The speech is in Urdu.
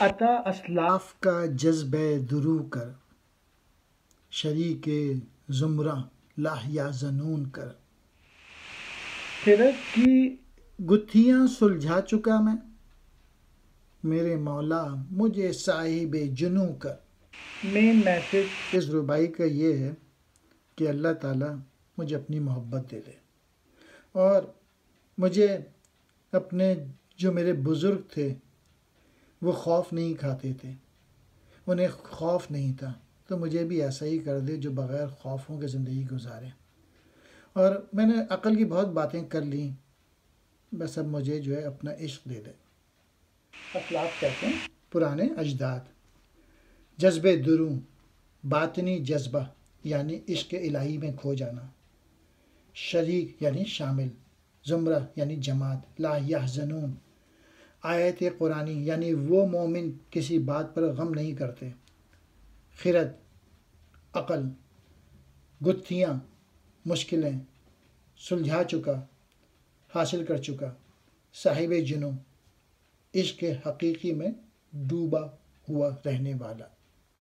عطا اسلاف کا جذب درو کر، شریک زمرہ لاہیا زنون کر۔ خرد کی گتھیاں سلجھا چکا میں، میرے مولا مجھے صاحب جنوں کر۔ مین میسج اس ربائی کا یہ ہے کہ اللہ تعالیٰ مجھے اپنی محبت دے دے، اور مجھے اپنے جو میرے بزرگ تھے وہ خوف نہیں کھاتے تھے، انہیں خوف نہیں تھا، تو مجھے بھی ایسا ہی کر دے جو بغیر خوفوں کے زندگی گزارے۔ اور میں نے عقل کی بہت باتیں کر لیں، بس اب مجھے جو ہے اپنا عشق دے دے۔ اسلاف کہتے ہیں پرانے اجداد۔ جذب دروں، باطنی جذبہ یعنی عشق الہی میں کھو جانا، شریک یعنی شامل، زمرہ یعنی جماعت، لا یحزنون آیت قرآنی یعنی وہ مومن کسی بات پر غم نہیں کرتے، خرد عقل، گتھیاں مشکلیں، سلجھا چکا حاصل کر چکا، صاحب جنوں عشق حقیقی میں ڈوبا ہوا رہنے والا۔